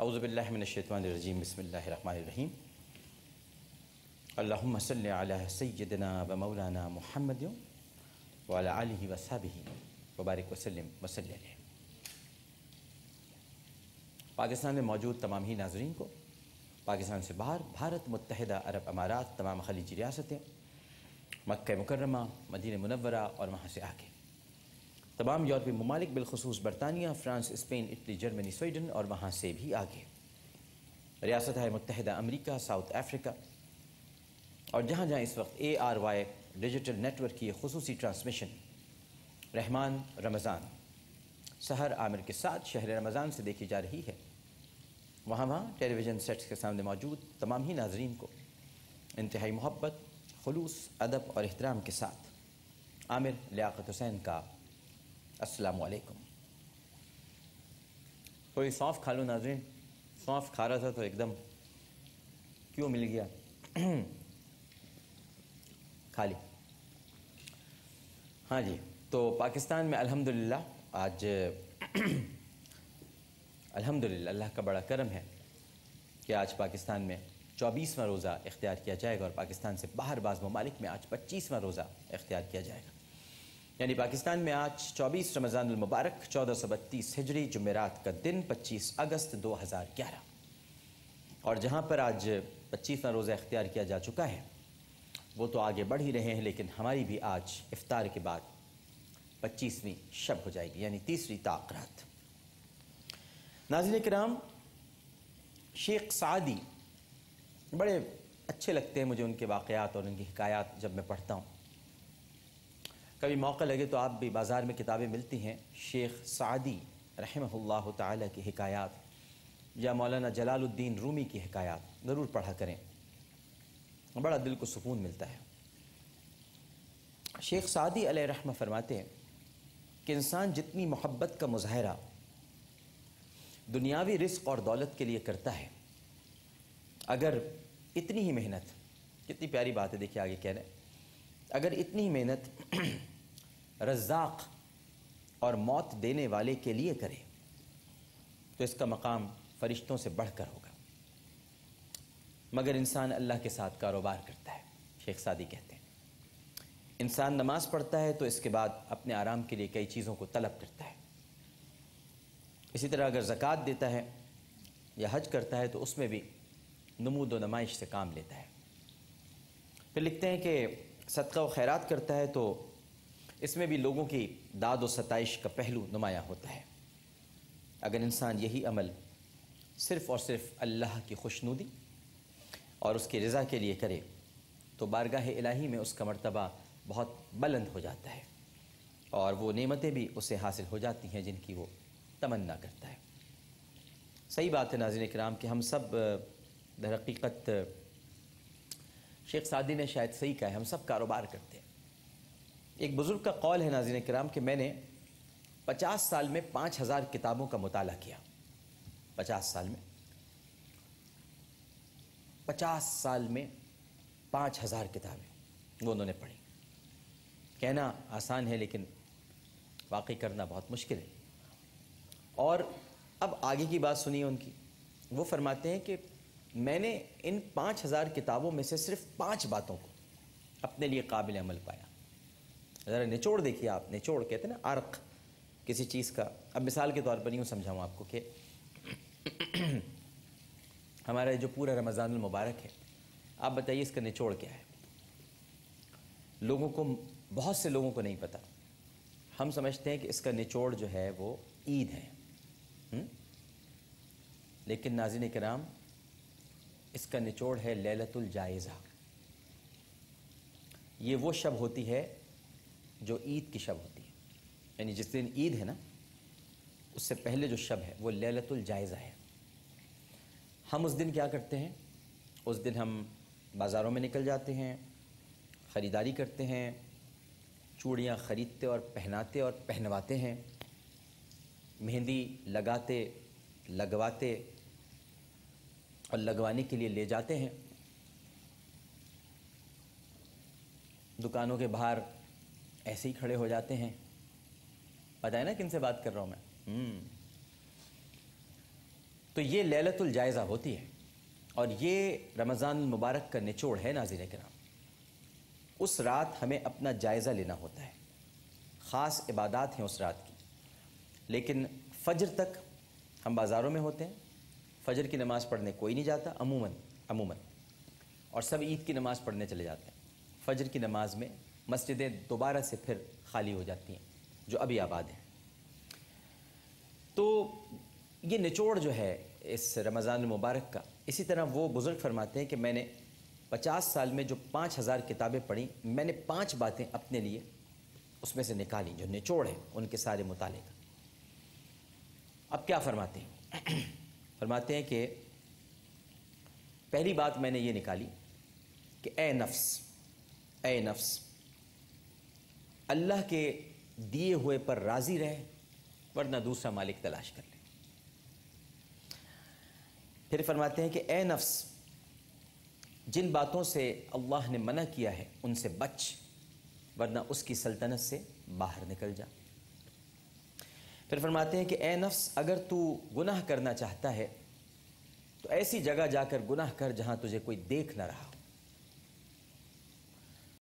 اعوذ باللہ من الشیطان الرجیم بسم اللہ الرحمن الرحیم اللہم صلی علی سیدنا و مولانا محمد وعلی آلہ وصحبہ وبارک وسلم وصلی علیہ۔ پاکستان میں موجود تمام ہی ناظرین کو، پاکستان سے باہر بھارت متحدہ عرب امارات، تمام خلیجی ریاستیں، مکہ مکرمہ، مدینہ منورہ اور وہاں سے آگے تمام یورپی ممالک، بالخصوص برطانیہ، France, Spain, Italy, Germany, Sweden اور وہاں سے بھی آگے ریاستہائے متحدہ امریکہ، ساؤتھ افریقہ اور جہاں جہاں اس وقت ARY ڈیجیٹل نیٹ ورک کی خصوصی ٹرانسمیشن رحمان رمضان سحر عامر کے ساتھ شہر رمضان سے دیکھی جا رہی ہے، وہاں ٹیلی ویژن سیٹس کے سامنے موجود تمام ہی ناظرین کو انتہائی محبت، خلوص، ادب اور احترام کے ساتھ عامر لیاقت حسین کا السلام علیکم۔ کوئی سونف کھا لو ناظرین، سونف کھا رہا تھا تو ایک دم کیوں مل گیا، کھا لی۔ ہاں جی، تو پاکستان میں الحمدللہ آج الحمدللہ اللہ کا بڑا کرم ہے کہ آج پاکستان میں 24واں روزہ اختیار کیا جائے گا اور پاکستان سے باہر بعض ممالک میں آج 25واں روزہ اختیار کیا جائے گا، یعنی پاکستان میں آج 24 رمضان المبارک 1432 ہجری جمعرات کا دن 25 اگست 2011، اور جہاں پر آج 25واں روزہ اختیار کیا جا چکا ہے وہ تو آگے بڑھ ہی رہے ہیں، لیکن ہماری بھی آج افطار کے بعد 25ویں شب ہو جائے گی، یعنی تیسری طاق رات۔ ناظرین کرام، شیخ سعدی بڑے اچھے لگتے ہیں مجھے ان کے واقعات اور ان کی حکایات جب میں پڑھتا ہوں۔ کبھی موقع لگے تو آپ بھی، بازار میں کتابیں ملتی ہیں شیخ سعدی رحمہ اللہ تعالیٰ کی حکایات یا مولانا جلال الدین رومی کی حکایات ضرور پڑھا کریں، بڑا دل کو سکون ملتا ہے۔ شیخ سعدی علیہ رحمہ فرماتے ہیں کہ انسان جتنی محبت کا مظاہرہ دنیاوی رزق اور دولت کے لیے کرتا ہے، اگر اتنی ہی محنت، کتنی پیاری بات ہے، دیکھیے آگے کہہ رہے ہیں، اگر اتنی ہی محنت رزاق اور موت دینے والے کے لیے کرے تو اس کا مقام فرشتوں سے بڑھ کر ہوگا، مگر انسان اللہ کے ساتھ کاروبار کرتا ہے۔ شیخ سعدی کہتے ہیں انسان نماز پڑھتا ہے تو اس کے بعد اپنے آرام کے لیے کئی چیزوں کو طلب کرتا ہے، اسی طرح اگر زکوٰۃ دیتا ہے یا حج کرتا ہے تو اس میں بھی نمود و نمائش سے کام لیتا ہے۔ پھر لکھتے ہیں کہ صدقہ و خیرات کرتا ہے تو اس میں بھی لوگوں کی داد و ستائش کا پہلو نمایاں ہوتا ہے۔ اگر انسان یہی عمل صرف اور صرف اللہ کی خوشنودی اور اس کی رضا کے لیے کرے تو بارگاہ الہی میں اس کا مرتبہ بہت بلند ہو جاتا ہے اور وہ نعمتیں بھی اسے حاصل ہو جاتی ہیں جن کی وہ تمنا کرتا ہے۔ صحیح بات ہے ناظرین کرام کہ ہم سب در حقیقت، شیخ سعدی نے شاید صحیح کہا ہے، ہم سب کاروبار کرتے ہیں۔ ایک بزرگ کا قول ہے ناظرین کرام کہ میں نے 50 سال میں 5000 کتابوں کا مطالعہ کیا۔ 50 سال میں 5000 کتابیں وہ انہوں نے پڑھی۔ کہنا آسان ہے لیکن واقعی کرنا بہت مشکل ہے۔ اور اب آگے کی بات سنیے ان کی، وہ فرماتے ہیں کہ میں نے ان 5000 کتابوں میں سے صرف 5 باتوں کو اپنے لیے قابل عمل پایا۔ ذرا نچوڑ دیکھیے آپ، نچوڑ کہتے ہیں نا عرق کسی چیز کا۔ اب مثال کے طور پر یوں سمجھاؤں آپ کو کہ ہمارا جو پورا رمضان المبارک ہے، آپ بتائیے اس کا نچوڑ کیا ہے؟ لوگوں کو، بہت سے لوگوں کو نہیں پتہ۔ ہم سمجھتے ہیں کہ اس کا نچوڑ جو ہے وہ عید ہے، لیکن ناظرین کرام اس کا نچوڑ ہے لیلۃ الجائزہ۔ یہ وہ شب ہوتی ہے جو عید کی شب ہوتی ہے، یعنی جس دن عید ہے نا اس سے پہلے جو شب ہے وہ لیلۃ الجائزہ ہے۔ ہم اس دن کیا کرتے ہیں؟ اس دن ہم بازاروں میں نکل جاتے ہیں، خریداری کرتے ہیں، چوڑیاں خریدتے اور پہناتے اور پہنواتے ہیں، مہندی لگاتے، لگواتے اور لگوانے کے لیے لے جاتے ہیں، دکانوں کے باہر ایسے ہی کھڑے ہو جاتے ہیں۔ پتہ ہے نا کن سے بات کر رہا ہوں میں؟ تو یہ لیلۃ الجائزہ ہوتی ہے، اور یہ رمضان المبارک کا نچوڑ ہے ناظرین کرام۔ اس رات ہمیں اپنا جائزہ لینا ہوتا ہے، خاص عبادات ہیں اس رات کی، لیکن فجر تک ہم بازاروں میں ہوتے ہیں، فجر کی نماز پڑھنے کوئی نہیں جاتا عموماً، اور سب عید کی نماز پڑھنے چلے جاتے ہیں۔ فجر کی نماز میں مسجدیں دوبارہ سے پھر خالی ہو جاتی ہیں جو ابھی آباد ہیں۔ تو یہ نچوڑ جو ہے اس رمضان المبارک کا، اسی طرح وہ بزرگ فرماتے ہیں کہ میں نے 50 سال میں جو 5000 کتابیں پڑھیں، میں نے 5 باتیں اپنے لیے اس میں سے نکالی جو نچوڑ ہیں ان کے سارے مطالعے کا۔ اب کیا فرماتے ہیں؟ فرماتے ہیں کہ پہلی بات میں نے یہ نکالی کہ اے نفس اللہ کے دیے ہوئے پر راضی رہے، ورنہ دوسرا مالک تلاش کر لے۔ پھر فرماتے ہیں کہ اے نفس، جن باتوں سے اللہ نے منع کیا ہے ان سے بچ، ورنہ اس کی سلطنت سے باہر نکل جا۔ پھر فرماتے ہیں کہ اے نفس، اگر تو گناہ کرنا چاہتا ہے تو ایسی جگہ جا کر گناہ کر جہاں تجھے کوئی دیکھ نہ رہا ہو،